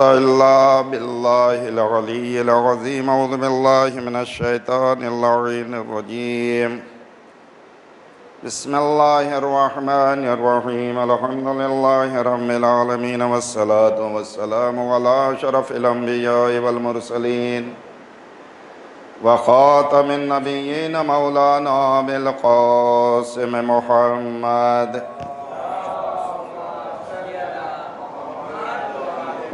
إلا بالله العلي العظيم. أعوذ بالله من الشيطان اللعين الرجيم. بسم الله الرحمن الرحيم. الحمد لله رب العالمين، والصلاة والسلام على أشرف الأنبياء والمرسلين وخاتم النبيين مولانا أبي القاسم محمد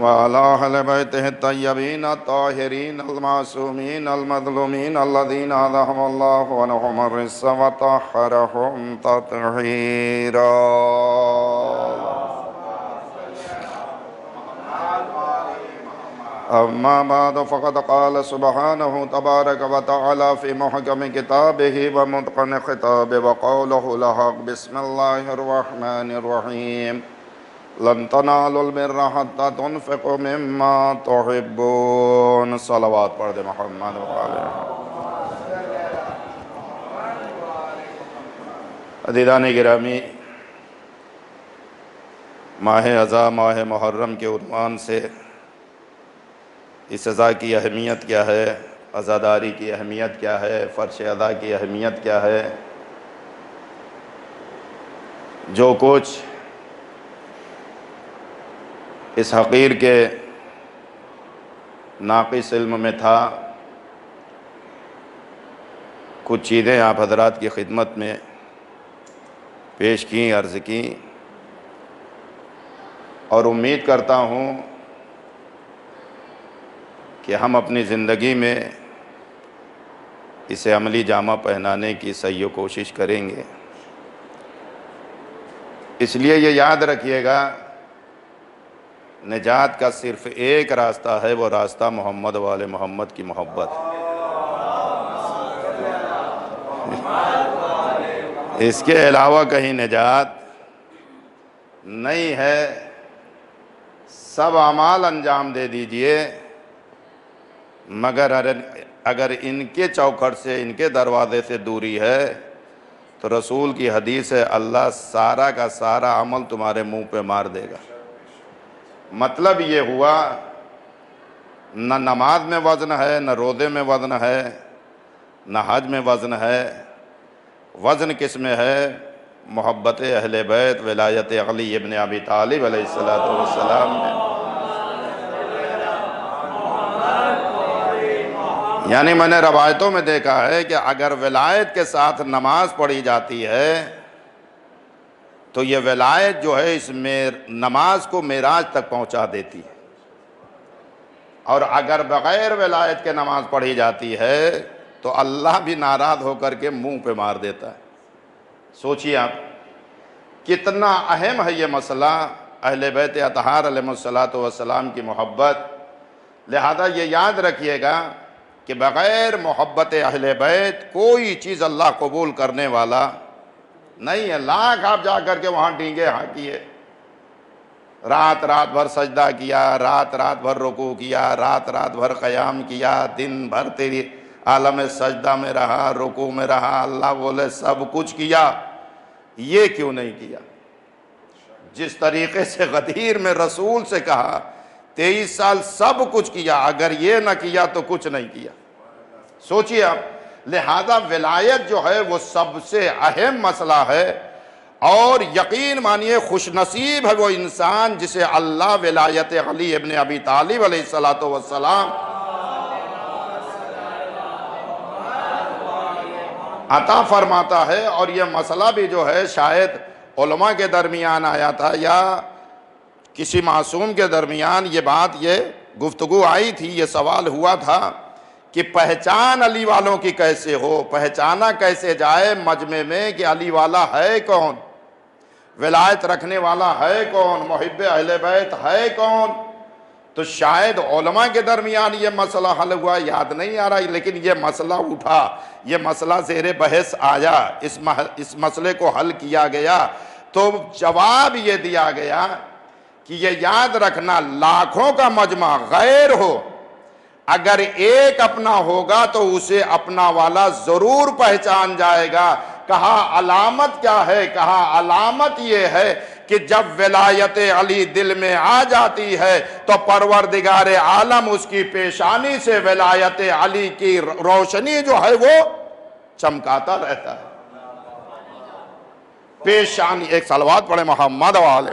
وعلى أهل بيته الطيبين الطاهرين المعصومين المظلومين الذين هداهم الله ونهم الرس وطهرهم تطهيرا. أما بعد، فقد قال سبحانه تبارك وتعالى في محكم كتابه ومتقن خطابه وقوله الحق. بسم الله الرحمن الرحيم. لن تنالوا البر حتى تنفقوا مما تحبون. صلوات پڑھ دے محمد وعلیہ. عزیزان گرامی، ماہ اذا ماہ محرم کے عنوان سے اس اذا کی اہمیت کیا ہے، عزاداری کی اہمیت کیا ہے، فرش ادا کی اہمیت کیا ہے، جو کچھ اس حقیر کے ناقص علم میں تھا، کچھ چیزیں آپ حضرات کی خدمت میں پیش کیں، عرض کیں، اور امید کرتا ہوں کہ ہم اپنی زندگی میں اسے عملی جامہ پہنانے کی سعی و کوشش کریں گے. اس لیے یہ یاد رکھیے گا، نجات کا صرف ایک راستہ ہے، وہ راستہ محمد والے محمد کی محبت. اس کے علاوہ کہیں نجات نہیں ہے. سب اعمال انجام دے دیجئے، مگر اگر ان کے چوکھٹ سے، ان کے دروازے سے دوری ہے تو رسول کی حدیث ہے، اللہ سارا کا سارا عمل تمہارے منہ پہ مار دے گا. مطلب یہ ہوا، نہ نماز میں وزن ہے، نہ روزے میں وزن ہے، نہ حج میں وزن ہے. وزن کس میں ہے؟ محبت اہل بیت، ولایت علی ابن ابی طالب علیہ السلام میں. یعنی میں نے روایتوں میں دیکھا ہے کہ اگر ولایت کے ساتھ نماز پڑھی جاتی ہے تو یہ ولایت جو ہے اس میں نماز کو معراج تک پہنچا دیتی ہے، اور اگر بغیر ولایت کے نماز پڑھی جاتی ہے تو اللہ بھی ناراض ہو کر کے منہ پہ مار دیتا ہے. سوچیے آپ کتنا اہم ہے یہ مسئلہ، اہل بیت اطہار علیہ السلام کی محبت. لہذا یہ یاد رکھیے گا کہ بغیر محبت اہل بیت کوئی چیز اللہ قبول کرنے والا نہیں ہے. لاکھ آپ جا کر کے وہاں ڈینگے ہانکیے، رات رات بھر سجدہ کیا، رات رات بھر رکوع کیا، رات رات بھر قیام کیا، دن بھر تیری عالم سجدہ میں رہا، رکوع میں رہا، اللہ بولے سب کچھ کیا. یہ کیوں نہیں کیا؟ جس طریقے سے غدیر میں رسول سے کہا 23 سال سب کچھ کیا، اگر یہ نہ کیا تو کچھ نہیں کیا. سوچیے آپ. لہذا ولایت جو ہے وہ سب سے اہم مسئلہ ہے، اور یقین مانیے خوش نصیب ہے وہ انسان جسے اللہ ولایت علی ابن ابی طالب علیہ السلام عطا فرماتا ہے. اور یہ مسئلہ بھی جو ہے شاید علماء کے درمیان آیا تھا یا کسی معصوم کے درمیان یہ گفتگو آئی تھی، یہ سوال ہوا تھا کہ پہچان علی والوں کی کیسے ہو، پہچانا کیسے جائے مجمع میں کہ علی والا ہے کون، ولایت رکھنے والا ہے کون، محب اہل بیت ہے کون. تو شاید علماء کے درمیان یہ مسئلہ حل ہوا، یاد نہیں آ رہا، لیکن یہ مسئلہ اٹھا، یہ مسئلہ زیر بحث آیا، اس مسئلے کو حل کیا گیا. تو جواب یہ دیا گیا کہ یہ یاد رکھنا، لاکھوں کا مجمع غیر ہو، اگر ایک اپنا ہوگا تو اسے اپنا والا ضرور پہچان جائے گا. کہا علامت کیا ہے؟ کہا علامت یہ ہے کہ جب ولایت علی دل میں آ جاتی ہے تو پروردگار عالم اس کی پیشانی سے ولایت علی کی روشنی جو ہے وہ چمکاتا رہتا ہے. پیشانی. ایک صلوات پڑھے محمد والے.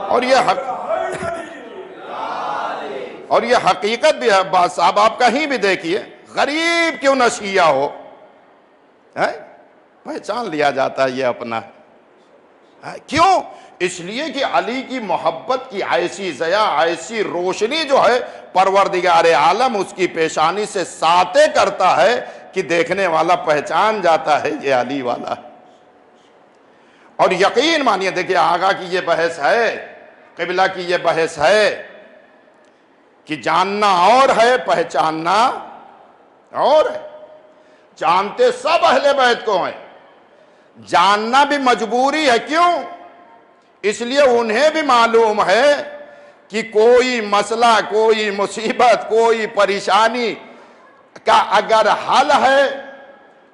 اور یہ حقیقت بھی ہے عباس صاحب. آپ کہیں بھی دیکھیے, غریب کیوں نہ شیعہ ہو, پہچان لیا جاتا ہے یہ اپنا. کیوں؟ اس لیے کہ علی کی محبت کی ایسی ضیا, ایسی روشنی جو ہے پروردگار عالم اس کی پیشانی سے ساطع کرتا ہے کہ دیکھنے والا پہچان جاتا ہے یہ علی والا. اور یقین مانیے, دیکھیے آقا کی یہ بحث ہے, قبلہ کی یہ بحث ہے کہ جاننا اور ہے, پہچاننا اور ہے. جانتے سب اہل بیت کو ہیں, جاننا بھی مجبوری ہے. کیوں؟ اس لیے انہیں بھی معلوم ہے کہ کوئی مسئلہ, کوئی مصیبت, کوئی پریشانی کا اگر حل ہے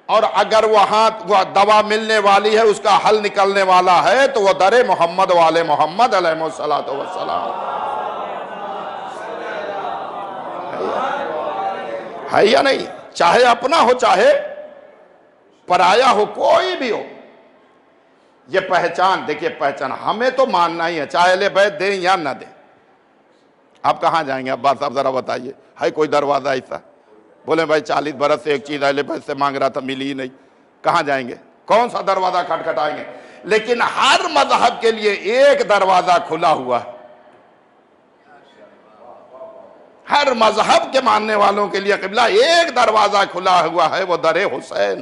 اور اگر وہاں وہ دوا ملنے والی ہے, اس کا حل نکلنے والا ہے, تو وہ در محمد والے محمد علیہ الصلوۃ والسلام ہے یا نہیں؟ چاہے اپنا ہو چاہے پرایا ہو, کوئی بھی ہو. یہ پہچان, دیکھیے پہچان ہمیں تو ماننا ہی ہے, چاہے اہل بیت دیں یا نہ دیں. آپ کہاں جائیں گے عباس صاحب ذرا بتائیے؟ ہے کوئی دروازہ ایسا بولے بھائی 40 برس سے ایک چیز اہل بیت سے مانگ رہا تھا, ملی ہی نہیں, کہاں جائیں گے؟ کون سا دروازہ کھٹکھٹائیں گے؟ لیکن ہر مذہب کے لیے ایک دروازہ کھلا ہوا ہے. ہر مذہب کے ماننے والوں کے لیے قبلہ ایک دروازہ کھلا ہوا ہے, وہ در حسین,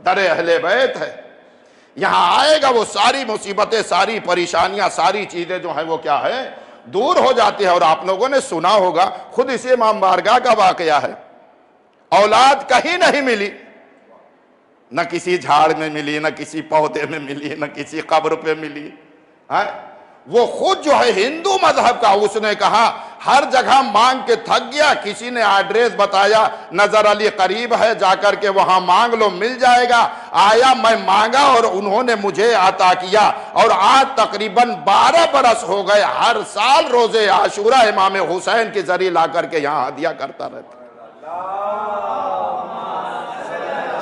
در اہل بیت ہے. یہاں آئے گا وہ ساری مصیبتیں, ساری پریشانیاں, ساری چیزیں جو ہیں وہ کیا ہے, دور ہو جاتی ہے. اور آپ لوگوں نے سنا ہوگا, خود اسی امام بارگاہ کا واقعہ ہے. اولاد کہیں نہیں ملی, نہ کسی جھاڑ میں ملی, نہ کسی پودے میں ملی, نہ کسی قبر پہ ملی. وہ خود جو ہے ہندو مذہب کا, اس نے کہا ہر جگہ مانگ کے تھک گیا. کسی نے ایڈریس بتایا, نظر علی قریب ہے, جا کر کے وہاں مانگ لو, مل جائے گا. آیا, میں مانگا اور انہوں نے مجھے عطا کیا. اور آج تقریباً 12 برس ہو گئے, ہر سال روز عاشورہ امام حسین کے ذریعے لا کر کے یہاں ہدیہ کرتا رہتا.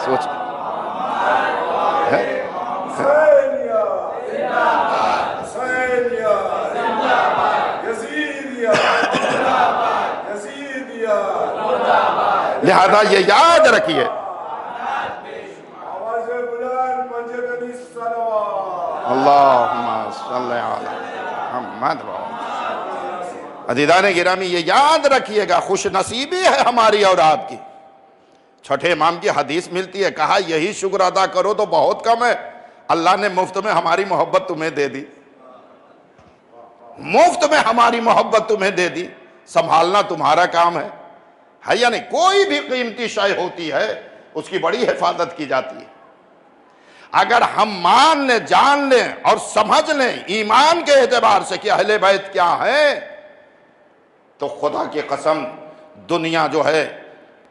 سوچ لہذا یہ یاد رکھیے, اللہم صلی علی محمد. عزیزان گرامی یہ یاد رکھیے گا, خوش نصیبی ہے ہماری اور آپ کی. چھٹے امام کی حدیث ملتی ہے, کہا یہی شکر ادا کرو تو بہت کم ہے, اللہ نے مفت میں ہماری محبت تمہیں دے دی. مفت میں ہماری محبت تمہیں دے دی, سنبھالنا تمہارا کام ہے یا نہیں؟ کوئی بھی قیمتی شے ہوتی ہے اس کی بڑی حفاظت کی جاتی ہے. اگر ہم مان لیں, جان لیں اور سمجھ لیں ایمان کے اعتبار سے کہ اہل بیت کیا ہے, تو خدا کی قسم دنیا جو ہے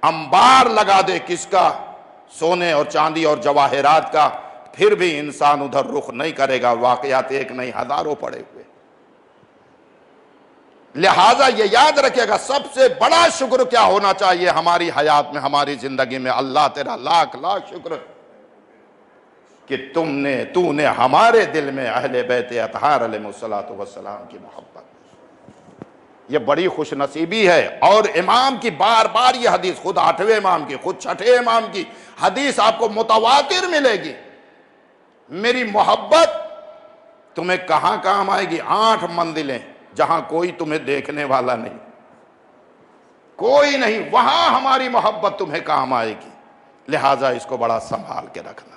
انبار لگا دے کس کا, سونے اور چاندی اور جواہرات کا, پھر بھی انسان ادھر رخ نہیں کرے گا. واقعات ایک نہیں ہزاروں پڑے ہوئے. لہٰذا یہ یاد رکھے گا, سب سے بڑا شکر کیا ہونا چاہیے ہماری حیات میں, ہماری زندگی میں؟ اللہ تیرا لاکھ لاکھ شکر کہ تو نے ہمارے دل میں اہل بیت اطہار علیہ الصلوۃ والسلام کی محبت. یہ بڑی خوش نصیبی ہے. اور امام کی بار بار یہ حدیث, خود 8ویں امام کی, خود 6ٹھے امام کی حدیث آپ کو متواتر ملے گی. میری محبت تمہیں کہاں کام آئے گی؟ 8 منزلیں جہاں کوئی تمہیں دیکھنے والا نہیں, کوئی نہیں, وہاں ہماری محبت تمہیں کام آئے گی. لہٰذا اس کو بڑا سنبھال کے رکھنا,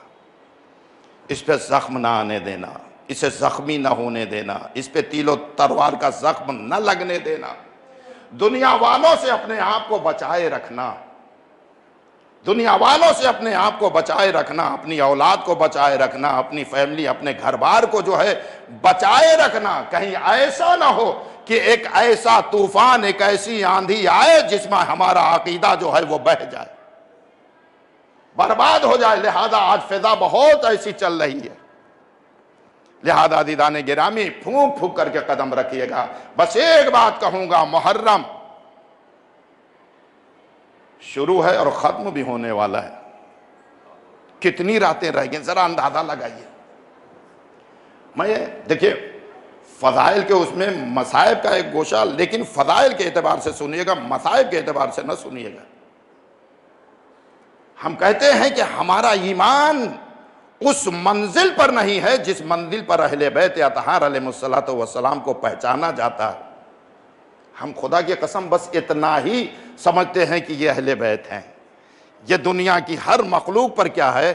اس پہ زخم نہ آنے دینا, اسے زخمی نہ ہونے دینا, اس پہ تیل و تلوار کا زخم نہ لگنے دینا. دنیا والوں سے اپنے آپ کو بچائے رکھنا, دنیا والوں سے اپنے آپ کو بچائے رکھنا, اپنی اولاد کو بچائے رکھنا, اپنی فیملی, اپنے گھر بار کو جو ہے بچائے رکھنا. کہیں ایسا نہ ہو کہ ایک ایسا طوفان, ایک ایسی آندھی آئے جس میں ہمارا عقیدہ جو ہے وہ بہہ جائے. برباد ہو جائے. لہذا آج فضا بہت ایسی چل رہی ہے. لہذا عزیزان گرامی پھونک پھونک کر کے قدم رکھیے گا. بس ایک بات کہوں گا، محرم شروع ہے اور ختم بھی ہونے والا ہے. کتنی راتیں رہ گئیں ذرا اندازہ لگائیے. میں دیکھیے فضائل کے اس میں مصائب کا ایک گوشہ، لیکن فضائل کے اعتبار سے سنیے گا، مصائب کے اعتبار سے نہ سنیے گا. ہم کہتے ہیں کہ ہمارا ایمان اس منزل پر نہیں ہے جس منزل پر اہل بیت اطہار علیہ السلام کو پہچانا جاتا ہے. ہم خدا کی قسم بس اتنا ہی سمجھتے ہیں کہ یہ اہل بیت ہیں. یہ دنیا کی ہر مخلوق پر کیا ہے؟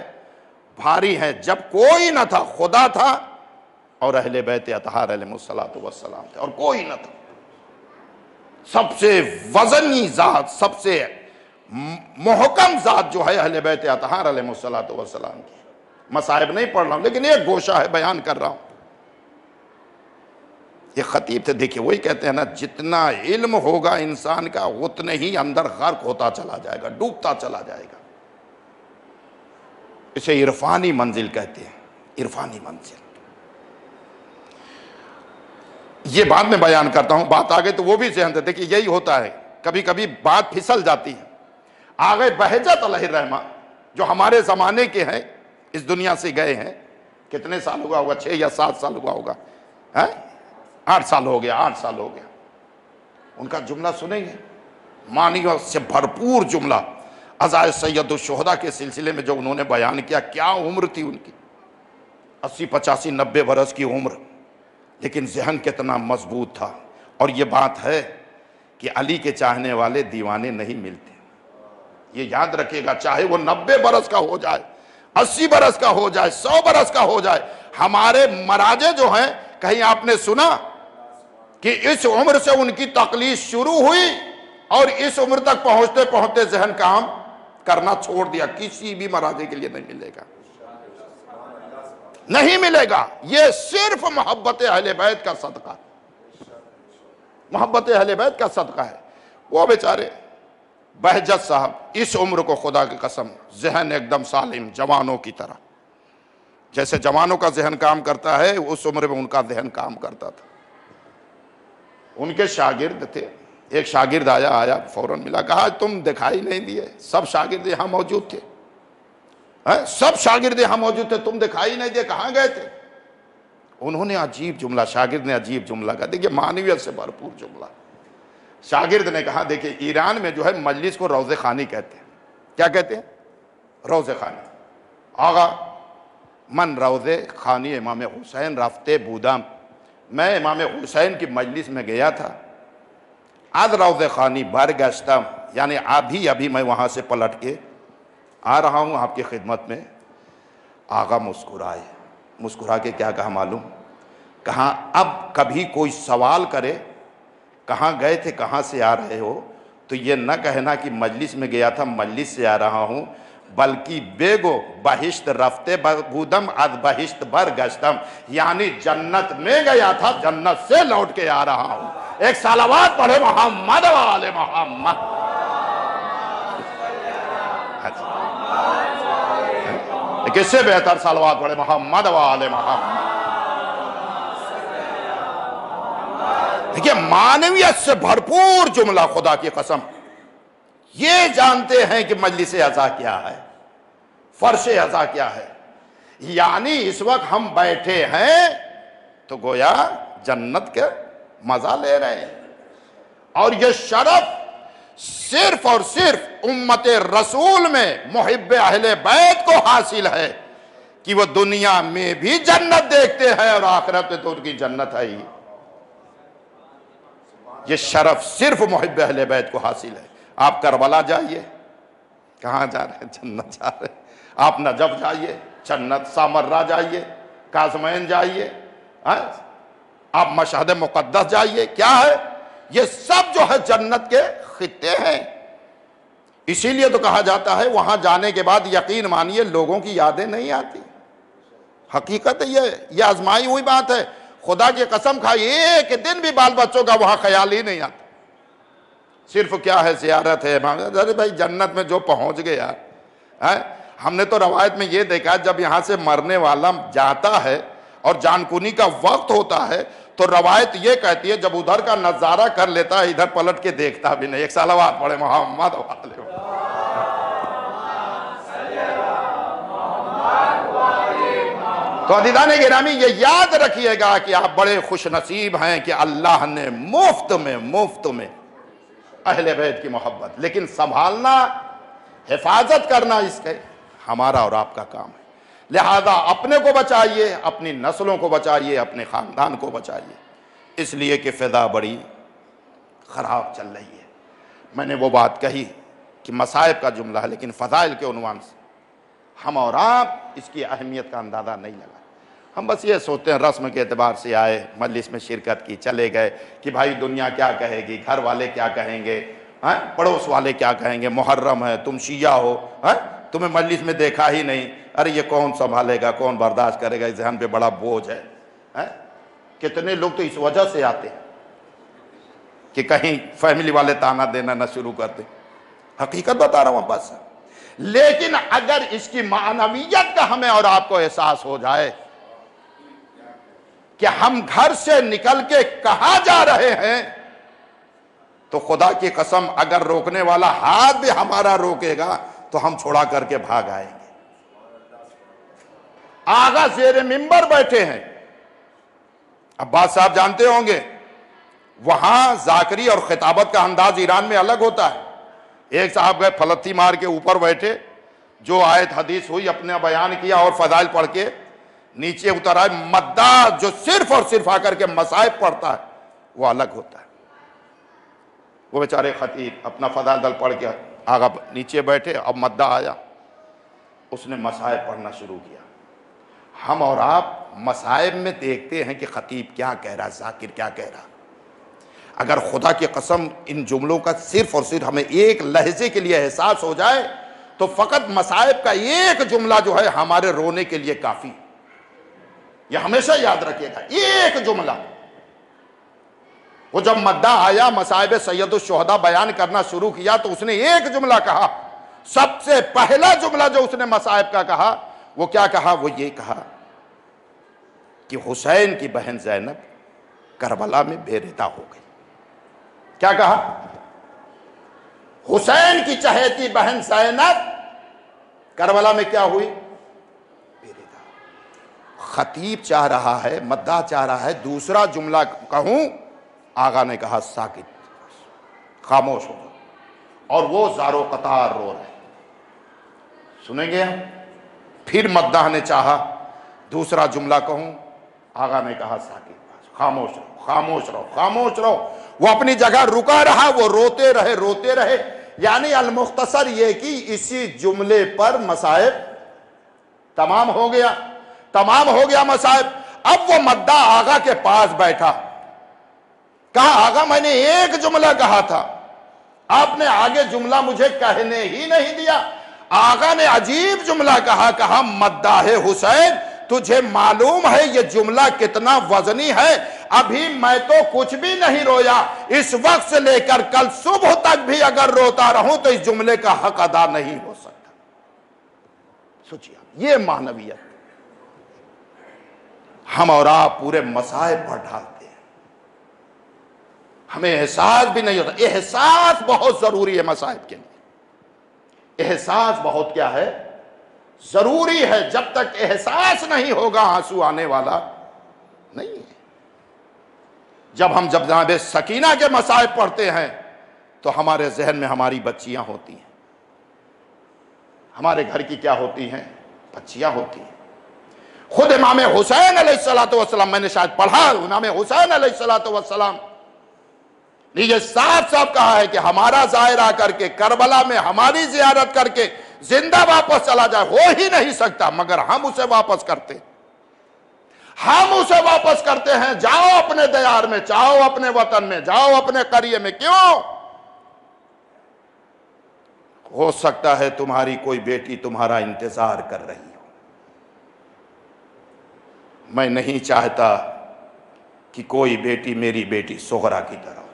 بھاری ہے. جب کوئی نہ تھا خدا تھا اور اہل بیت اطہار علیہ السلام تھے، اور کوئی نہ تھا. سب سے وزنی ذات، سب سے محکم ذات جو ہے اہل بیت اطہار علیہ السلام کی. مصائب نہیں پڑھ رہا ہوں لیکن ایک گوشہ ہے بیان کر رہا ہوں. یہ خطیب تھے، دیکھیں وہی کہتے ہیں نا، جتنا علم ہوگا انسان کا اتنے ہی اندر غرق ہوتا چلا جائے گا، ڈوبتا چلا جائے گا. اسے عرفانی منزل کہتے ہیں، عرفانی منزل. یہ بعد میں بیان کرتا ہوں، بات آگے تو وہ بھی ذہن سے دیکھیں. یہی ہوتا ہے کبھی کبھی بات پھسل جاتی ہے. آگے بہجت علیہ الرحمہ جو ہمارے زمانے کے ہیں، اس دنیا سے گئے ہیں. کتنے سال ہوا ہوگا؟ 6 یا 7 سال ہوا ہوگا. 8 سال ہو گیا، 8 سال ہو گیا. ان کا جملہ سنیں گے، معنیوں سے بھرپور جملہ. عزائے سید الشہداء کے سلسلے میں جو انہوں نے بیان کیا، کیا عمر تھی ان کی، 80 85 90 برس کی عمر، لیکن ذہن کتنا مضبوط تھا. اور یہ بات ہے کہ علی کے چاہنے والے دیوانے نہیں ملتے. یہ یاد رکھیے گا، چاہے وہ 90 برس کا ہو جائے، 80 برس کا ہو جائے، 100 برس کا ہو جائے. ہمارے مراجع جو ہیں، کہیں آپ نے سنا کہ اس عمر سے ان کی تقلید شروع ہوئی اور اس عمر تک پہنچتے پہنچتے ذہن کام کرنا چھوڑ دیا؟ کسی بھی مراجع کے لیے نہیں ملے گا، نہیں ملے گا. یہ صرف محبت اہل بیت کا صدقہ، محبت اہل بیت کا صدقہ ہے. وہ بیچارے بہجت صاحب اس عمر کو خدا کی قسم ذہن ایک دم سالم، جوانوں کی طرح، جیسے جوانوں کا ذہن کام کرتا ہے اس عمر میں ان کا ذہن کام کرتا تھا. ان کے شاگرد تھے، ایک شاگرد آیا فوراً ملا، کہا تم دکھائی نہیں دیے. سب شاگرد یہاں موجود تھے، سب شاگرد یہاں موجود تھے، تم دکھائی نہیں دیے، کہاں گئے تھے؟ انہوں نے عجیب جملہ، شاگرد نے عجیب جملہ کہا. دیکھیے معنویت سے بھرپور جملہ. شاگرد نے کہا دیکھیں ایران میں جو ہے مجلس کو روضہ خوانی کہتے ہیں. کیا کہتے ہیں؟ روضہ خوانی. آغا من روضہ خوانی امام حسین رفتے بودم، میں امام حسین کی مجلس میں گیا تھا. از روضہ خوانی برگشتم، یعنی ابھی میں وہاں سے پلٹ کے آ رہا ہوں آپ کی خدمت میں. آغا مسکرائے، مسکرا کے کیا کہا معلوم؟ کہا اب کبھی کوئی سوال کرے کہاں گئے تھے، کہاں سے آ رہے ہو، تو یہ نہ کہنا کہ مجلس میں گیا تھا، مجلس سے آ رہا ہوں، بلکہ بیگو بہشت رفتے بودم از بہشت برگشتم، یعنی جنت میں گیا تھا، جنت سے لوٹ کے آ رہا ہوں. ایک صلوات پڑھے محمد و آل محمد. کس سے بہتر صلوات پڑھے؟ محمد و آل محمد. دیکھیے معنویت سے بھرپور جملہ، خدا کی قسم. یہ جانتے ہیں کہ مجلس عزا کیا ہے، فرش عزا کیا ہے. یعنی اس وقت ہم بیٹھے ہیں تو گویا جنت کے مزہ لے رہے ہیں. اور یہ شرف صرف اور صرف امت رسول میں محب اہل بیت کو حاصل ہے کہ وہ دنیا میں بھی جنت دیکھتے ہیں اور آخرت میں تو ان کی جنت ہے ہی. یہ شرف صرف محب اہل بیت کو حاصل ہے. آپ کربلا جائیے، کہاں جا رہے ہیں؟ جنت جا رہے ہیں. آپ نجف جائیے، جنت. سامرہ جائیے، کاظمین جائیے، آپ مشہد مقدس جائیے، کیا ہے؟ یہ سب جو ہے جنت کے خطے ہیں. اسی لیے تو کہا جاتا ہے وہاں جانے کے بعد یقین مانیے لوگوں کی یادیں نہیں آتی. حقیقت ہے یہ آزمائی ہوئی بات ہے. خدا کی قسم کھائی ایک دن بھی بال بچوں کا وہاں خیال ہی نہیں آتا. صرف کیا ہے؟ زیارت ہے. ارے بھائی جنت میں جو پہنچ گیا. ہم نے تو روایت میں یہ دیکھا جب یہاں سے مرنے والا جاتا ہے اور جان کنی کا وقت ہوتا ہے تو روایت یہ کہتی ہے جب ادھر کا نظارہ کر لیتا ہے ادھر پلٹ کے دیکھتا بھی نہیں. ایک صلوات پڑھے محمد والے. تو عزیزان گرامی یہ یاد رکھیے گا کہ آپ بڑے خوش نصیب ہیں کہ اللہ نے مفت میں اہل بیت کی محبت، لیکن سنبھالنا، حفاظت کرنا اس کے ہمارا اور آپ کا کام ہے. لہذا اپنے کو بچائیے، اپنی نسلوں کو بچائیے، اپنے خاندان کو بچائیے، اس لیے کہ فضا بڑی خراب چل رہی ہے. میں نے وہ بات کہی کہ مصائب کا جملہ ہے، لیکن فضائل کے عنوان سے ہم اور آپ اس کی اہمیت کا اندازہ نہیں لگا. ہم بس یہ سوچتے ہیں رسم کے اعتبار سے آئے، مجلس میں شرکت کی، چلے گئے کہ بھائی دنیا کیا کہے گی، گھر والے کیا کہیں گے، پڑوس والے کیا کہیں گے، محرم ہے، تم شیعہ ہو، تمہیں مجلس میں دیکھا ہی نہیں، ارے یہ کون سنبھالے گا، کون برداشت کرے گا، اس ذہن پہ بڑا بوجھ ہے. کتنے لوگ تو اس وجہ سے آتے ہیں کہ کہیں فیملی والے تانا دینا نہ شروع کر دیں. حقیقت بتا رہا ہوں بس. لیکن اگر اس کی معنویت کا ہمیں اور آپ کو احساس ہو جائے کہ ہم گھر سے نکل کے کہاں جا رہے ہیں، تو خدا کی قسم اگر روکنے والا ہاتھ بھی ہمارا روکے گا تو ہم چھوڑا کر کے بھاگ آئیں گے. آغا زیر منبر بیٹھے ہیں. عباس صاحب جانتے ہوں گے وہاں ذاکری اور خطابت کا انداز ایران میں الگ ہوتا ہے. ایک صاحب گئے پھلتی مار کے اوپر بیٹھے، جو آیت حدیث ہوئی اپنے بیان کیا اور فضائل پڑھ کے نیچے اتر آئے. مداح جو صرف اور صرف آ کر کے مصائب پڑھتا ہے وہ الگ ہوتا ہے. وہ بیچارے خطیب اپنا فضائل دل پڑھ کے آگا نیچے بیٹھے. اب مداح آیا، اس نے مصائب پڑھنا شروع کیا. ہم اور آپ مصائب میں دیکھتے ہیں کہ خطیب کیا کہہ رہا، ذاکر کیا کہہ رہا. اگر خدا کی قسم ان جملوں کا صرف اور صرف ہمیں ایک لحظے کے لیے احساس ہو جائے تو فقط مصائب کا ایک جملہ جو ہے ہمارے رونے کے لیے کافی. یہ ہمیشہ یاد رکھیے گا، ایک جملہ. وہ جب مداح آیا مصائب سید الشہداء بیان کرنا شروع کیا تو اس نے ایک جملہ کہا. سب سے پہلا جملہ جو اس نے مصائب کا کہا وہ کیا کہا؟ وہ یہ کہا کہ حسین کی بہن زینب کربلا میں بے ردا ہو گئی. کیا کہا؟ حسین کی چہیتی بہن زینب کربلا میں کیا ہوئی؟ بے ردا. خطیب چاہ رہا ہے، مداح چاہ رہا ہے دوسرا جملہ کہوں. آقا نے کہا ساکت، خاموش ہو. اور وہ زارو قطار رو رہے. سنیں گے ہم؟ پھر مداح نے چاہا دوسرا جملہ کہوں. آقا نے کہا ساکت، خاموش رہو، خاموش رہو، خاموش رہو. وہ اپنی جگہ رکا رہا، وہ روتے رہے، روتے رہے. یعنی المختصر یہ کہ اسی جملے پر مصائب تمام ہو گیا، تمام ہو گیا مصائب. اب وہ مداح آقا کے پاس بیٹھا. کہا آقا میں نے ایک جملہ کہا تھا، آپ نے آگے جملہ مجھے کہنے ہی نہیں دیا. آقا نے عجیب جملہ کہا. کہا مداح حسین تجھے معلوم ہے یہ جملہ کتنا وزنی ہے؟ ابھی میں تو کچھ بھی نہیں رویا، اس وقت سے لے کر کل صبح تک بھی اگر روتا رہوں تو اس جملے کا حق ادا نہیں ہو سکتا. سوچیے یہ معنویت ہم اور آپ پورے مصائب پر ڈالتے ہیں، ہمیں احساس بھی نہیں ہوتا. احساس بہت ضروری ہے مصائب کے لیے. احساس بہت کیا ہے؟ ضروری ہے. جب تک احساس نہیں ہوگا آنسو آنے والا نہیں ہے. جب جناب سکینہ کے مصائب پڑھتے ہیں تو ہمارے ذہن میں ہماری بچیاں ہوتی ہیں. ہمارے گھر کی کیا ہوتی ہیں؟ بچیاں ہوتی ہیں. خود امام حسین علیہ السلام، میں نے شاید پڑھا، امام حسین علیہ السلام نے یہ صاف صاف کہا ہے کہ ہمارا زائر آ کر کے کربلا میں ہماری زیارت کر کے زندہ واپس چلا جائے، ہو ہی نہیں سکتا، مگر ہم اسے واپس کرتے ہیں. ہم اسے واپس کرتے ہیں. جاؤ اپنے دیار میں، جاؤ اپنے وطن میں، جاؤ اپنے قریے میں. کیوں؟ ہو سکتا ہے تمہاری کوئی بیٹی تمہارا انتظار کر رہی ہو. میں نہیں چاہتا کہ کوئی بیٹی میری بیٹی سغرا کی طرح ہو.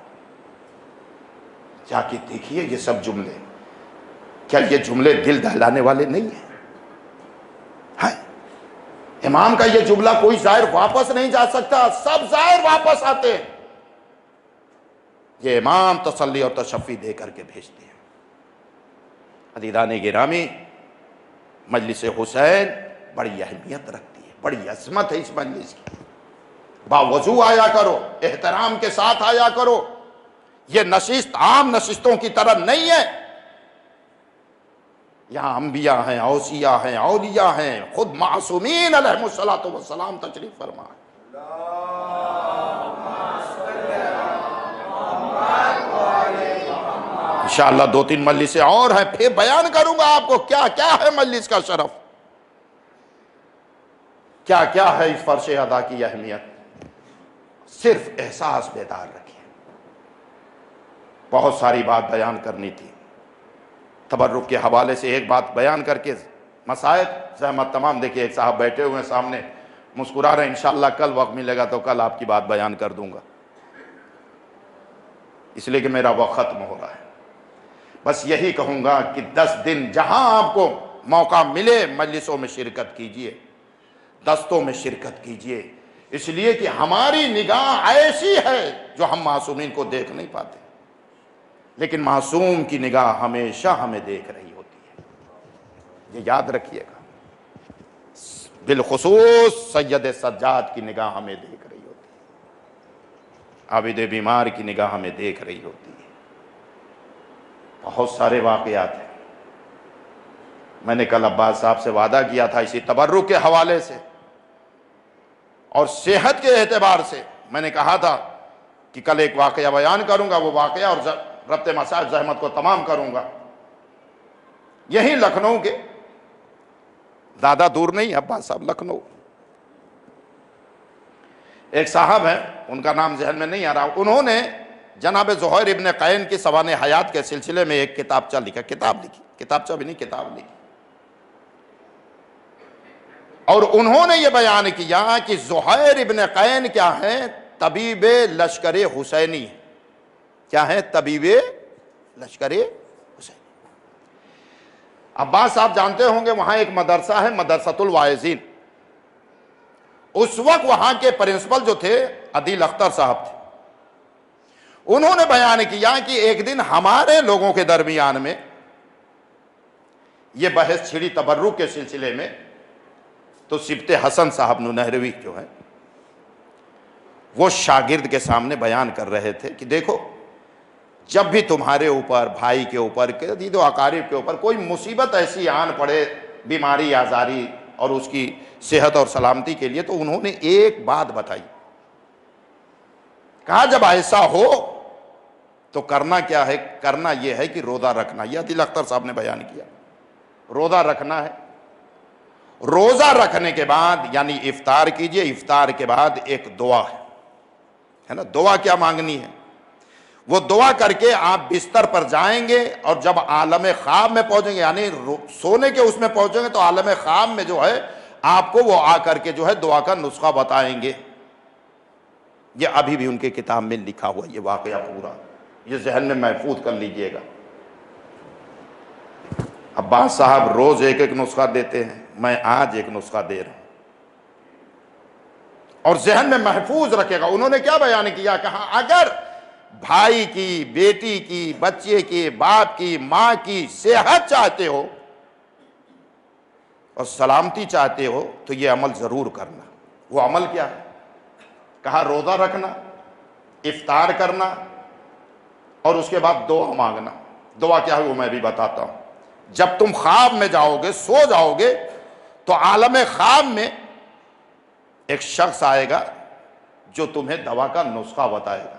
جا کے دیکھیے یہ سب جملے، کیا یہ جملے دل دہلانے والے نہیں ہیں؟ امام کا یہ جملہ کوئی زائر واپس نہیں جا سکتا، سب زائر واپس آتے ہیں، یہ امام تسلی اور تشفی دے کر کے بھیجتے ہیں۔ عزیزان گرامی، مجلس حسین بڑی اہمیت رکھتی ہے، بڑی عظمت ہے اس مجلس کی۔ باوضو آیا کرو، احترام کے ساتھ آیا کرو، یہ نشست عام نشستوں کی طرح نہیں ہے، یہاں انبیاء ہیں، اوصیاء ہیں، اولیاء ہیں، خود معصومین علیہ الصلوۃ والسلام تشریف فرما ہے۔ انشاءاللہ 2-3 مجلسیں اور ہیں، پھر بیان کروں گا آپ کو کیا کیا ہے مجلس کا شرف، کیا کیا ہے اس فرض ادا کی اہمیت۔ صرف احساس بیدار رکھیے۔ بہت ساری بات بیان کرنی تھی، تبرک کے حوالے سے ایک بات بیان کر کے مسائل زحمت تمام۔ دیکھیے ایک صاحب بیٹھے ہوئے ہیں سامنے، مسکرا رہے ہیں، انشاءاللہ کل وقت ملے گا تو کل آپ کی بات بیان کر دوں گا، اس لیے کہ میرا وقت ختم ہو رہا ہے۔ بس یہی کہوں گا کہ 10 دن جہاں آپ کو موقع ملے مجلسوں میں شرکت کیجئے، دستوں میں شرکت کیجئے، اس لیے کہ ہماری نگاہ ایسی ہے جو ہم معصومین کو دیکھ نہیں پاتے، لیکن معصوم کی نگاہ ہمیشہ ہمیں دیکھ رہی ہوتی ہے، یہ یاد رکھیے گا۔ بالخصوص سید سجاد کی نگاہ ہمیں دیکھ رہی ہوتی ہے، عابد بیمار کی نگاہ ہمیں دیکھ رہی ہوتی ہے۔ بہت سارے واقعات ہیں، میں نے کل عباس صاحب سے وعدہ کیا تھا اسی تبرک کے حوالے سے اور صحت کے اعتبار سے، میں نے کہا تھا کہ کل ایک واقعہ بیان کروں گا، وہ واقعہ اور ربط مسائل زحمت کو تمام کروں گا۔ یہی لکھنؤ کے، زیادہ دور نہیں عباس صاحب، لکھنؤ ایک صاحب ہیں، ان کا نام ذہن میں نہیں آ رہا، انہوں نے جناب زہیر ابن قین کی سوانح حیات کے سلسلے میں ایک کتابچہ لکھا، کتابچہ بھی نہیں، کتاب لکھی، اور انہوں نے یہ بیان کیا کہ زہیر ابن قین کیا ہے؟ طبیب لشکر حسینی ہے۔ کیا ہے؟ طبیب لشکر حسینی۔ عباس صاحب جانتے ہوں گے وہاں ایک مدرسہ ہے، مدرسۃ الواعظین، اس وقت وہاں کے پرنسپل جو تھے عدیل اختر صاحب تھے۔ انہوں نے بیان کیا کہ ایک دن ہمارے لوگوں کے درمیان میں یہ بحث چھڑی تبرک کے سلسلے میں، تو سبط حسن صاحب نہروی جو ہے وہ شاگرد کے سامنے بیان کر رہے تھے کہ دیکھو، جب بھی تمہارے اوپر، بھائی کے اوپر، دید و اقارب کے اوپر کوئی مصیبت ایسی آن پڑے، بیماری آزاری اور اس کی صحت اور سلامتی کے لیے، تو انہوں نے ایک بات بتائی، کہا جب ایسا ہو تو کرنا کیا ہے؟ کرنا یہ ہے کہ روزہ رکھنا۔ یہ عدیل اختر صاحب نے بیان کیا، روزہ رکھنا ہے۔ روزہ رکھنے کے بعد یعنی افطار کیجئے، افطار کے بعد ایک دعا ہے نا، دعا کیا مانگنی ہے؟ وہ دعا کر کے آپ بستر پر جائیں گے، اور جب عالم خواب میں پہنچیں گے، یعنی سونے کے اس میں پہنچیں گے، تو عالم خواب میں جو ہے آپ کو وہ آ کر کے جو ہے دعا کا نسخہ بتائیں گے۔ یہ ابھی بھی ان کے کتاب میں لکھا ہوا یہ واقعہ پورا، یہ ذہن میں محفوظ کر لیجئے گا۔ عباس صاحب روز ایک ایک نسخہ دیتے ہیں، میں آج ایک نسخہ دے رہا ہوں، اور ذہن میں محفوظ رکھے گا۔ انہوں نے کیا بیان کیا؟ کہا اگر بھائی کی، بیٹی کی، بچے کی، باپ کی، ماں کی صحت چاہتے ہو اور سلامتی چاہتے ہو تو یہ عمل ضرور کرنا۔ وہ عمل کیا ہے؟ کہا روزہ رکھنا، افطار کرنا، اور اس کے بعد دعا مانگنا۔ دعا کیا ہے وہ میں بھی بتاتا ہوں۔ جب تم خواب میں جاؤ گے، سو جاؤ گے، تو عالم خواب میں ایک شخص آئے گا جو تمہیں دوا کا نسخہ بتائے گا۔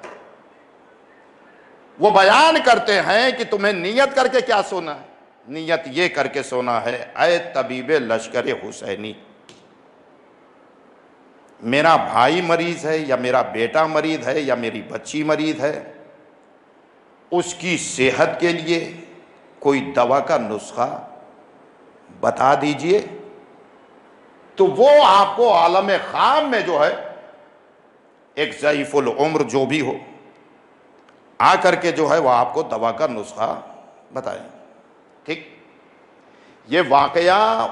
وہ بیان کرتے ہیں کہ تمہیں نیت کر کے کیا سونا ہے؟ نیت یہ کر کے سونا ہے، اے طبیب لشکر حسینی، میرا بھائی مریض ہے یا میرا بیٹا مریض ہے یا میری بچی مریض ہے، اس کی صحت کے لیے کوئی دوا کا نسخہ بتا دیجئے، تو وہ آپ کو عالم خواب میں جو ہے ایک ضعیف العمر جو بھی ہو آ کر کے جو ہے وہ آپ کو دوا کا نسخہ بتائیں۔ ٹھیک، یہ واقعہ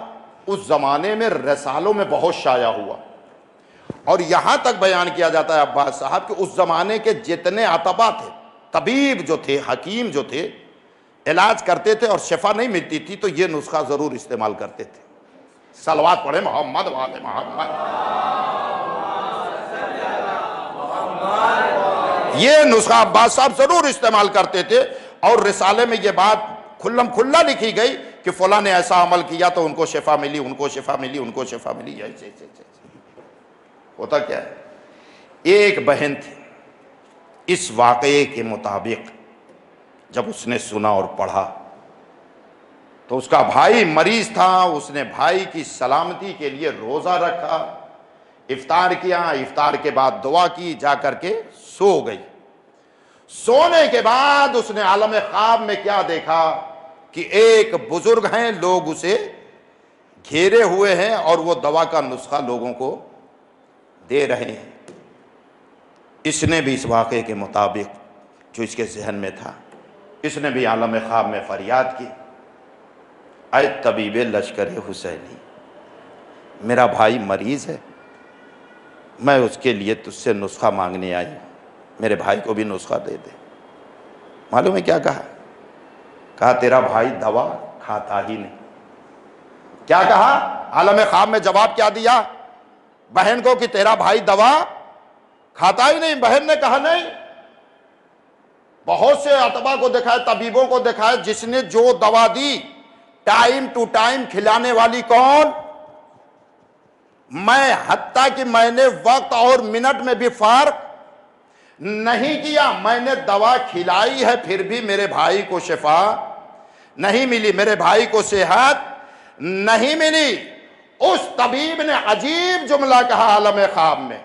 اس زمانے میں رسالوں میں بہت شائع ہوا، اور یہاں تک بیان کیا جاتا ہے عباس صاحب کہ اس زمانے کے جتنے اطباء تھے، طبیب جو تھے، حکیم جو تھے، علاج کرتے تھے اور شفا نہیں ملتی تھی تو یہ نسخہ ضرور استعمال کرتے تھے۔ صلوات پڑھیں محمد وآل محمد۔ یہ نسخہ عباس صاحب ضرور استعمال کرتے تھے، اور رسالے میں یہ بات کھلم کھلا لکھی گئی کہ فلاں نے ایسا عمل کیا تو ان کو شفا ملی، ان کو شفا ملی، ان کو شفا ملی، ایسے ایسے ایسے۔ ہوتا کیا ہے، ایک بہن تھی، اس واقعے کے مطابق جب اس نے سنا اور پڑھا تو اس کا بھائی مریض تھا، اس نے بھائی کی سلامتی کے لیے روزہ رکھا، افطار کیا، افطار کے بعد دعا کی، جا کر کے سو گئی۔ سونے کے بعد اس نے عالم خواب میں کیا دیکھا کہ ایک بزرگ ہیں، لوگ اسے گھیرے ہوئے ہیں اور وہ دوا کا نسخہ لوگوں کو دے رہے ہیں۔ اس نے بھی اس واقعے کے مطابق جو اس کے ذہن میں تھا، اس نے بھی عالم خواب میں فریاد کی، اے طبیب لشکر حسینی، میرا بھائی مریض ہے، میں اس کے لیے تجھ سے نسخہ مانگنے آئی ہوں، میرے بھائی کو بھی نسخہ دے دے۔ معلوم ہے کیا کہا؟ کہا تیرا بھائی دوا کھاتا ہی نہیں۔ کیا کہا؟ عالم خواب میں جواب کیا دیا بہن کو کہ تیرا بھائی دوا کھاتا ہی نہیں۔ بہن نے کہا نہیں، بہت سے اطباء کو دکھائے، طبیبوں کو دکھائے، جس نے جو دوا دی ٹائم ٹو ٹائم کھلانے والی کون؟ میں، حتیٰ کہ میں نے وقت اور منٹ میں بھی فرق نہیں کیا، میں نے دوا کھلائی ہے پھر بھی میرے بھائی کو شفا نہیں ملی، میرے بھائی کو صحت نہیں ملی۔ اس طبیب نے عجیب جملہ کہا عالم خواب میں،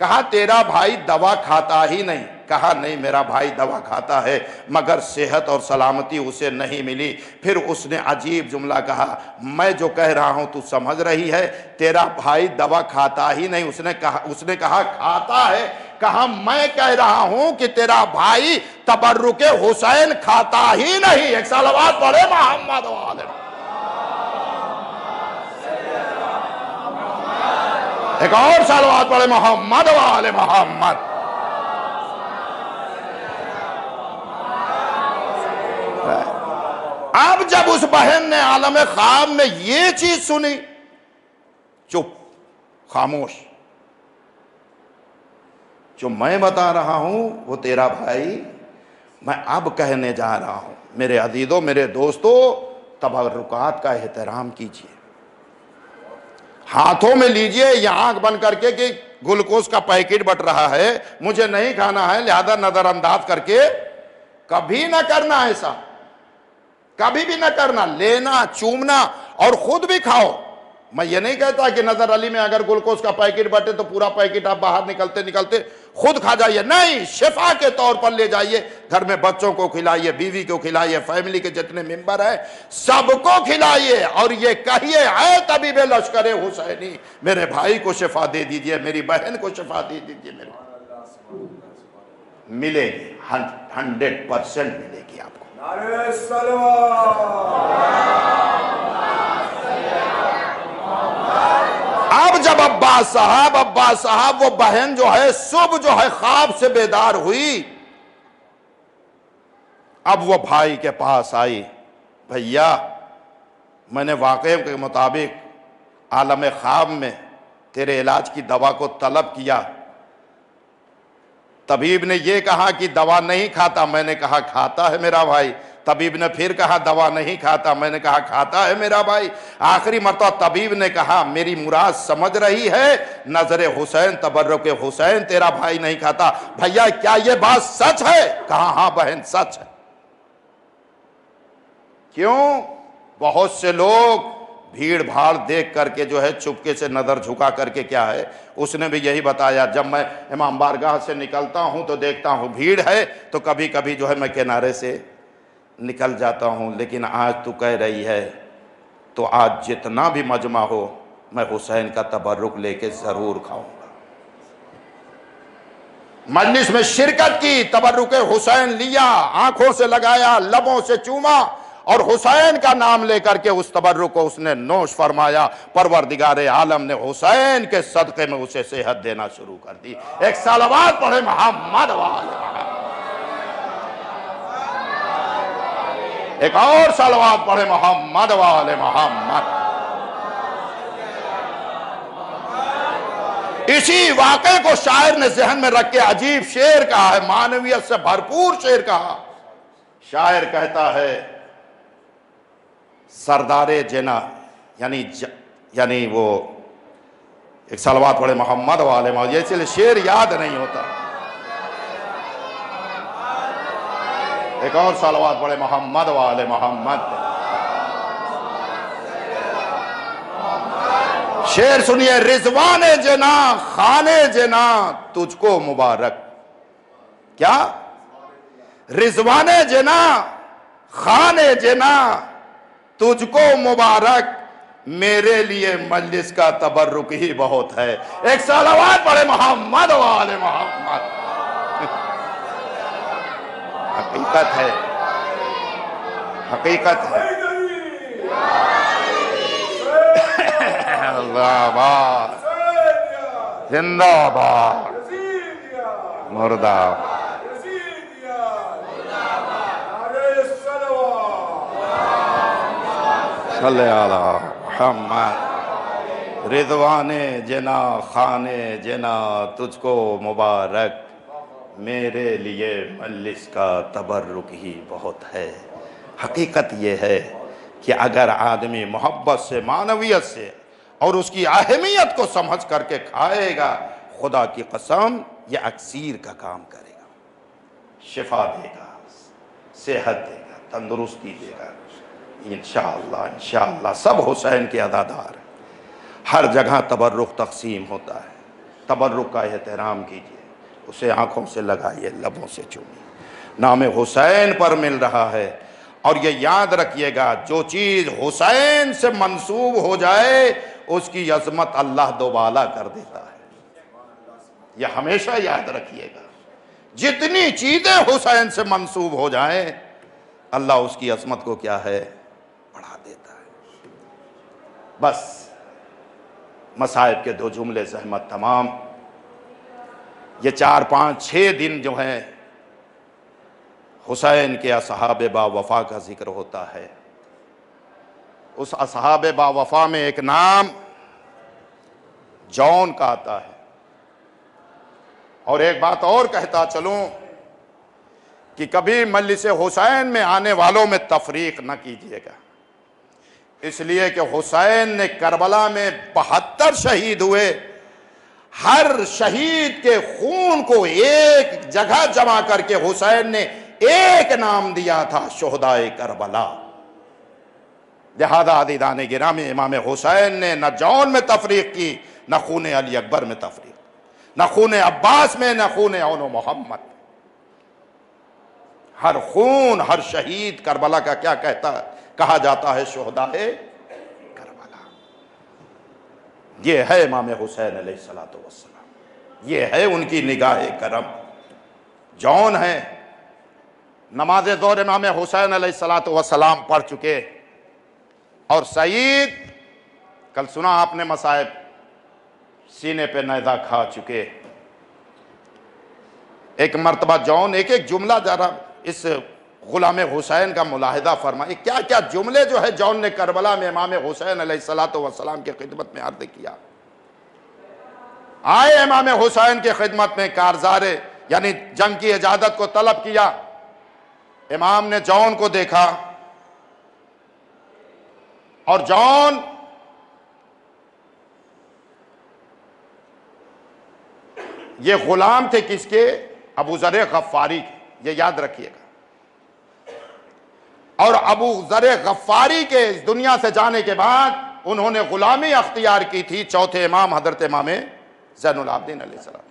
کہا تیرا بھائی دوا کھاتا ہی نہیں۔ کہا نہیں، میرا بھائی دوا کھاتا ہے مگر صحت اور سلامتی اسے نہیں ملی۔ پھر اس نے عجیب جملہ کہا، میں جو کہہ رہا ہوں تو سمجھ رہی ہے، تیرا بھائی دوا کھاتا ہی نہیں۔ اس نے کہا کھاتا ہے۔ کہا میں کہہ رہا ہوں کہ تیرا بھائی تبرک حسین کھاتا ہی نہیں۔ ایک صلوات پڑھے محمد وآلہ۔ ایک اور صلوات پڑھے محمد وآلہ محمد۔ اب جب اس بہن نے عالم خواب میں یہ چیز سنی، چپ، خاموش، جو میں بتا رہا ہوں وہ تیرا بھائی میں اب کہنے جا رہا ہوں۔ میرے عزیزوں، میرے دوستو، تبرکات کا احترام کیجئے، ہاتھوں میں لیجئے یہ آنکھ بند کر کے کہ گلوکوز کا پیکٹ بٹ رہا ہے، مجھے نہیں کھانا ہے لہذا نظر انداز کر کے کبھی نہ کرنا، ایسا کبھی بھی نہ کرنا۔ لینا، چومنا اور خود بھی کھاؤ۔ میں یہ نہیں کہتا کہ نظر علی میں اگر گلوکوز کا پیکٹ بٹے تو پورا پیکٹ آپ باہر نکلتے نکلتے خود کھا جائیے، نہیں، شفا کے طور پر لے جائیے، گھر میں بچوں کو کھلائیے، بیوی کو کھلائیے، فیملی کے جتنے ممبر ہیں سب کو کھلائیے، اور یہ کہیے اے طبیب لشکر حسینی، میرے بھائی کو شفا دے دیجئے، میری بہن کو شفا دے دیجئے۔ میرے ملے گی، 100% ملے گی آپ کو۔ نعرہ صلوات۔ اب جب عباس صاحب وہ بہن جو ہے صبح جو ہے خواب سے بیدار ہوئی، اب وہ بھائی کے پاس آئی، بھیا میں نے واقعے کے مطابق عالم خواب میں تیرے علاج کی دوا کو طلب کیا، طبیب نے یہ کہا کہ دوا نہیں کھاتا، میں نے کہا کھاتا ہے میرا بھائی، طبیب نے پھر کہا دوا نہیں کھاتا، میں نے کہا کھاتا ہے میرا بھائی، آخری مرتبہ طبیب نے کہا میری مراد سمجھ رہی ہے، نظر حسین، تبرک حسین تیرا بھائی نہیں کھاتا، بھیا کیا یہ بات سچ ہے؟ کہا ہاں بہن سچ ہے۔ کیوں؟ بہت سے لوگ بھیڑ بھاڑ دیکھ کر کے جو ہے چپکے سے نظر جھکا کر کے کیا ہے، اس نے بھی یہی بتایا، جب میں امام بارگاہ سے نکلتا ہوں تو دیکھتا ہوں بھیڑ ہے تو کبھی کبھی جو ہے میں کنارے سے نکل جاتا ہوں، لیکن آج تو کہہ رہی ہے تو آج جتنا بھی مجمع ہو میں حسین کا تبرک لے کے ضرور کھاؤں گا۔ مجلس میں شرکت کی، تبرک حسین لیا، آنکھوں سے لگایا، لبوں سے چوما، اور حسین کا نام لے کر کے اس تبرک کو اس نے نوش فرمایا. پروردگار عالم نے حسین کے صدقے میں اسے صحت دینا شروع کر دی. ایک صلوات پڑھے محمد والے محمد. ایک اور صلوات پڑھے محمد والے محمد. اسی واقعے کو شاعر نے ذہن میں رکھ کے عجیب شعر کہا ہے، معنویت سے بھرپور شعر کہا. شاعر کہتا ہے سردار جنا، یعنی وہ ایک صلوات پڑھے محمد والے محمد. یہ چلے شعر یاد نہیں ہوتا. ایک اور صلوات پڑھے محمد والے محمد. شعر سنیے. رضوان جنا خانے جنا تجھ کو مبارک. کیا؟ رضوان جنا خانے جنا تجھ کو مبارک، میرے لیے مجلس کا تبرک ہی بہت ہے. ایک صلوات پڑھے محمد والے محمد. حقیقت ہے، حقیقت ہے. اللہ آباد، زندہ آباد، مردہ آباد. صلی اللہ محمد. رضوان جنا خانے جنا تجھ کو مبارک، میرے لیے مجلس کا تبرک ہی بہت ہے. حقیقت یہ ہے کہ اگر آدمی محبت سے، معنویت سے اور اس کی اہمیت کو سمجھ کر کے کھائے گا، خدا کی قسم یہ اکسیر کا کام کرے گا. شفا دے گا، صحت دے گا، تندرستی دے گا. انشاءاللہ انشاءاللہ سب حسین کے عزادار ہیں. ہر جگہ تبرک تقسیم ہوتا ہے. تبرک کا احترام کیجئے، اسے آنکھوں سے لگائیے، لبوں سے چومیے. نام حسین پر مل رہا ہے. اور یہ یاد رکھیے گا، جو چیز حسین سے منسوب ہو جائے اس کی عظمت اللہ دوبالا کر دیتا ہے. یہ ہمیشہ یاد رکھیے گا. جتنی چیزیں حسین سے منسوب ہو جائیں اللہ اس کی عظمت کو کیا ہے؟ بڑھا دیتا ہے. بس مصائب کے 2 جملے زحمت تمام. یہ 4 5 6 دن جو ہیں حسین کے اصحاب با وفا کا ذکر ہوتا ہے. اس اصحاب با وفا میں ایک نام جون کا آتا ہے. اور ایک بات اور کہتا چلوں کہ کبھی مجلس حسین میں آنے والوں میں تفریق نہ کیجیے گا، اس لیے کہ حسین نے کربلا میں 72 شہید ہوئے. ہر شہید کے خون کو ایک جگہ جمع کر کے حسین نے ایک نام دیا تھا، شہدائے کربلا. لہذا عزیزان گرامی، امام حسین نے نہ جون میں تفریق کی، نہ خون علی اکبر میں تفریق، نہ خون عباس میں، نہ خون اون و محمد. ہر خون، ہر شہید کربلا کا کیا کہا جاتا ہے؟ شہدائے کربلا. یہ ہے امام حسین علیہ السلام، یہ ہے ان کی نگاہ کرم. جون ہے، نماز ظہر امام حسین علیہ السلام پڑھ چکے. اور سعید، کل سنا آپ نے مصائب، سینے پہ نیزہ کھا چکے. ایک مرتبہ جون، ایک جملہ ذرا اس غلام حسین کا ملاحظہ فرمائے. کیا کیا جملے جو ہے جون نے کربلا میں امام حسین علیہ السلام کی خدمت میں عرض کیا. آئے امام حسین کی خدمت میں، کارزار یعنی جنگ کی اجازت کو طلب کیا. امام نے جون کو دیکھا اور جون یہ غلام تھے کس کے؟ ابو ذر غفاری کے. یہ یاد رکھیے گا. اور ابو ذر غفاری کے اس دنیا سے جانے کے بعد انہوں نے غلامی اختیار کی تھی چوتھے امام حضرت امام زین العابدین علیہ السلام،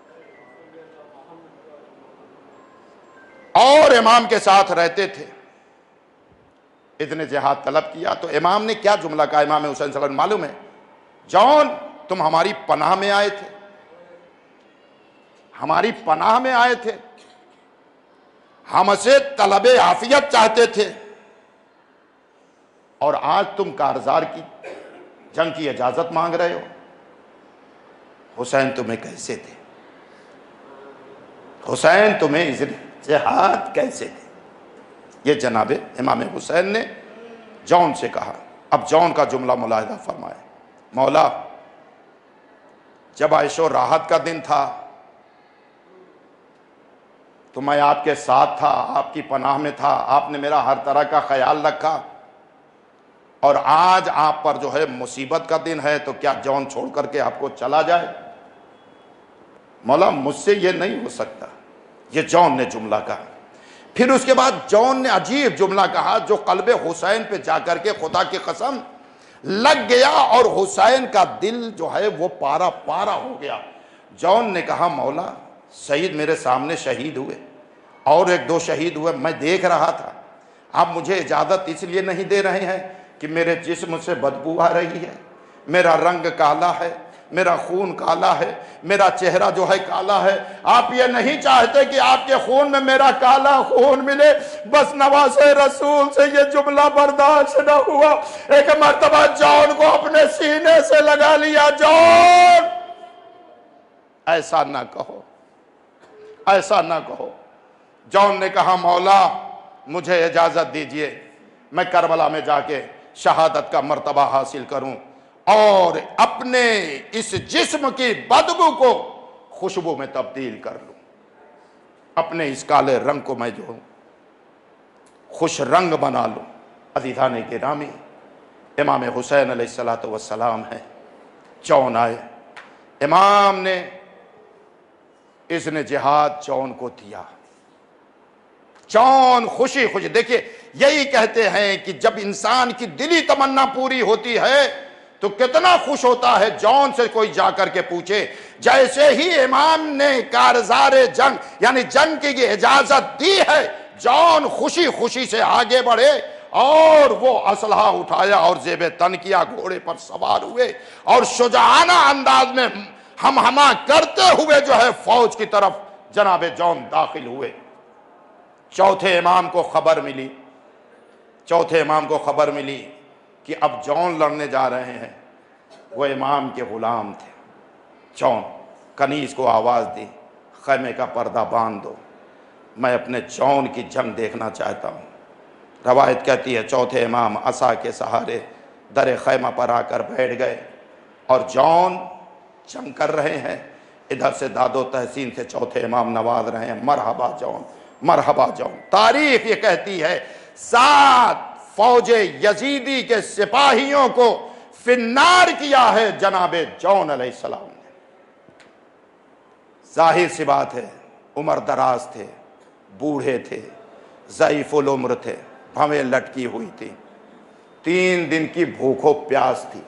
اور امام کے ساتھ رہتے تھے. اذن جہاد طلب کیا تو امام نے کیا جملہ کہا امام حسین صلی اللہ علیہ وسلم معلوم ہے؟ جون، تم ہماری پناہ میں آئے تھے، ہماری پناہ میں آئے تھے، ہم سے طلب عافیت چاہتے تھے، اور آج تم کارزار کی جنگ کی اجازت مانگ رہے ہو. حسین تمہیں کیسے تھے؟ حسین تمہیں اذن جہاد کیسے تھے؟ یہ جناب امام حسین نے جون سے کہا. اب جون کا جملہ ملاحظہ فرمائے. مولا، جب عیش و راحت کا دن تھا تو میں آپ کے ساتھ تھا، آپ کی پناہ میں تھا، آپ نے میرا ہر طرح کا خیال رکھا، اور آج آپ پر جو ہے مصیبت کا دن ہے، تو کیا جون چھوڑ کر کے آپ کو چلا جائے؟ مولا، مجھ سے یہ نہیں ہو سکتا. یہ جون نے جملہ کہا. پھر اس کے بعد جون نے عجیب جملہ کہا جو قلب حسین پہ جا کر کے خدا کی قسم لگ گیا، اور حسین کا دل جو ہے وہ پارا پارا ہو گیا. جون نے کہا، مولا، سید میرے سامنے شہید ہوئے اور ایک دو شہید ہوئے، میں دیکھ رہا تھا. آپ مجھے اجازت اس لیے نہیں دے رہے ہیں کہ میرے جسم سے بدبو آ رہی ہے، میرا رنگ کالا ہے، میرا خون کالا ہے، میرا چہرہ جو ہے کالا ہے. آپ یہ نہیں چاہتے کہ آپ کے خون میں میرا کالا خون ملے. بس نواز رسول سے یہ جملہ برداشت نہ ہوا. ایک مرتبہ جون کو اپنے سینے سے لگا لیا. جون، ایسا نہ کہو، ایسا نہ کہو. جون نے کہا، مولا مجھے اجازت دیجئے، میں کربلا میں جا کے شہادت کا مرتبہ حاصل کروں اور اپنے اس جسم کی بدبو کو خوشبو میں تبدیل کر لوں. اپنے اس کالے رنگ کو میں جو خوش رنگ بنا لوں. عزیزان گرامی، امام حسین علیہ السلام ہے. جون آئے، امام نے اذن جہاد جون کو دیا. جون خوشی خوشی، دیکھیے یہی کہتے ہیں کہ جب انسان کی دلی تمنا پوری ہوتی ہے تو کتنا خوش ہوتا ہے. جون سے کوئی جا کر کے پوچھے، جیسے ہی امام نے کارزار جنگ یعنی جنگ کی اجازت دی ہے، جون خوشی خوشی سے آگے بڑھے اور وہ اسلحہ اٹھایا اور زیب تن کیا، گھوڑے پر سوار ہوئے اور شجاعانہ انداز میں ہم ہما کرتے ہوئے جو ہے فوج کی طرف جناب جون داخل ہوئے. چوتھے امام کو خبر ملی، چوتھے امام کو خبر ملی کہ اب جون لڑنے جا رہے ہیں. وہ امام کے غلام تھے. جون کنیز کو آواز دی، خیمے کا پردہ باندھ دو، میں اپنے جون کی جنگ دیکھنا چاہتا ہوں. روایت کہتی ہے چوتھے امام عصا کے سہارے در خیمہ پر آ کر بیٹھ گئے اور جون جنگ کر رہے ہیں. ادھر سے داد و تحسین سے چوتھے امام نواز رہے ہیں، مرحبا جون، مرحبا جون. تاریخ یہ کہتی ہے 7 فوج یزیدی کے سپاہیوں کو فنار کیا ہے جناب جون علیہ السلام نے. ظاہر سی بات ہے عمر دراز تھے، بوڑھے تھے، ضعیف العمر تھے، بھویں لٹکی ہوئی تھی، 3 دن کی بھوک و پیاس تھی.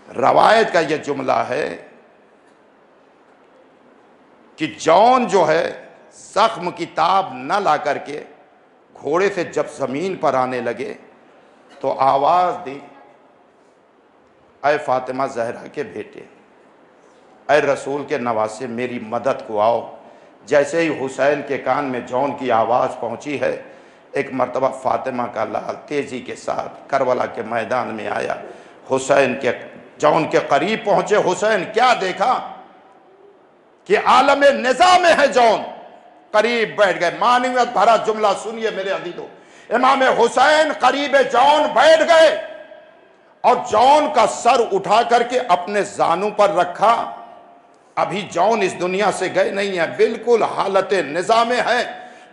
روایت کا یہ جملہ ہے کہ جون جو ہے زخم کی تاب نہ لا کر کے گھوڑے سے جب زمین پر آنے لگے تو آواز دی، اے فاطمہ زہرا کے بیٹے، اے رسول کے نواسے، میری مدد کو آؤ. جیسے ہی حسین کے کان میں جون کی آواز پہنچی ہے، ایک مرتبہ فاطمہ کا لال تیزی کے ساتھ کربلا کے میدان میں آیا. حسین کے جون کے قریب پہنچے. حسین کیا دیکھا کہ عالم نزاع میں ہے جون. قریب بیٹھ گئے. معنویت بھرا جملہ سنیے میرے عزیزو. امام حسین قریب جون بیٹھ گئے اور جون کا سر اٹھا کر کے اپنے زانوں پر رکھا. ابھی جون اس دنیا سے گئے نہیں ہیں، بالکل حالت نزاع میں ہے.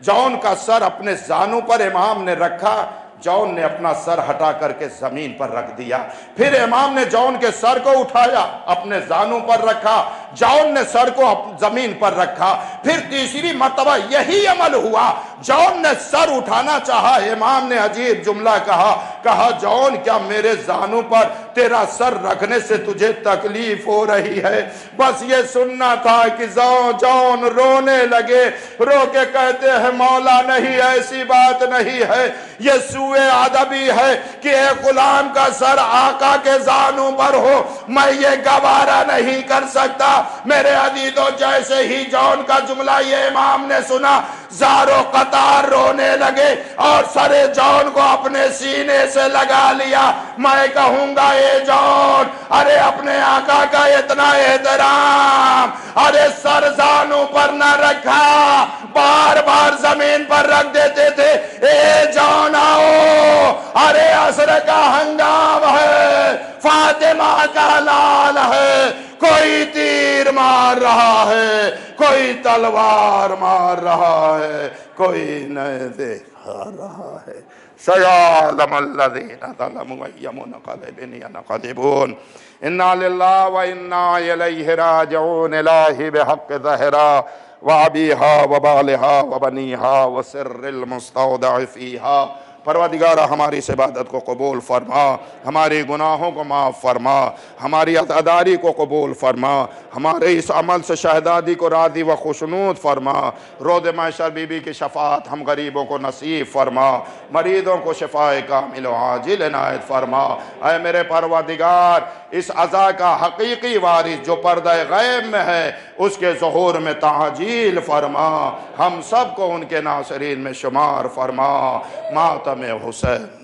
جون کا سر اپنے زانوں پر امام نے رکھا. جون نے اپنا سر ہٹا کر کے زمین پر رکھ دیا. پھر امام نے جون کے سر کو اٹھایا، اپنے زانوں پر رکھا. جون نے سر کو زمین پر رکھا. پھر تیسری مرتبہ یہی عمل ہوا. جون نے سر اٹھانا چاہا، امام نے عجیب جملہ کہا جون کیا میرے زانوں پر تیرا سر رکھنے سے تجھے تکلیف ہو رہی ہے؟ بس یہ سننا تھا کہ جون رونے لگے. رو کے کہتے ہیں مولا نہیں، ایسی بات نہیں ہے، یہ سوء ادبی ہے کہ ایک غلام کا سر آقا کے زانوں پر ہو، میں یہ گوارا نہیں کر سکتا. میرے عزیزو جیسے ہی جون کا جملہ یہ امام نے سنا، زار و قطار رونے لگے اور سر جون کو اپنے سینے سے لگا لیا، میں کہوں گا اے جان، ارے اپنے آقا کا اتنا احترام ارے سر زانوں پر نہ رکھا، بار بار زمین پر رکھ دیتے تھے۔ اے جان آؤ، ارے عصر کا ہنگام ہے، فاطمہ کا لال ہے، کوئی تیر مار رہا ہے، کوئی تلوار مار رہا ہے، کوئی نئے دکھا رہا ہے۔ سَيَعْلَمَ الَّذِينَ ظَلَمُوا أَيَّ مُنْقَلِبٍ يَنْقَلِبُونَ اِنَّا لِلَّهِ وَإِنَّا إِلَيْهِ رَاجِعُونَ إِلَٰهِ بِحَقِّ ظَهِرَا وَأَبِيهَا وَبَالِهَا وَبَنِيهَا وَسِرِّ الْمُسْتَوْدَعِ فِيهَا۔ پروردگارہ ہماری اس عبادت کو قبول فرما، ہماری گناہوں کو معاف فرما، ہماری عزاداری کو قبول فرما، ہمارے اس عمل سے شہدادی کو راضی و خوشنود فرما، روز محشر بی بی کی شفاعت ہم غریبوں کو نصیب فرما، مریضوں کو شفاء کامل و عاجل عنایت فرما۔ اے میرے پروردگار، اس عزا کا حقیقی وارث جو پردہ غیب میں ہے اس کے ظہور میں تعجیل فرما، ہم سب کو ان کے ناصرین میں شمار فرما۔ ماتم حسین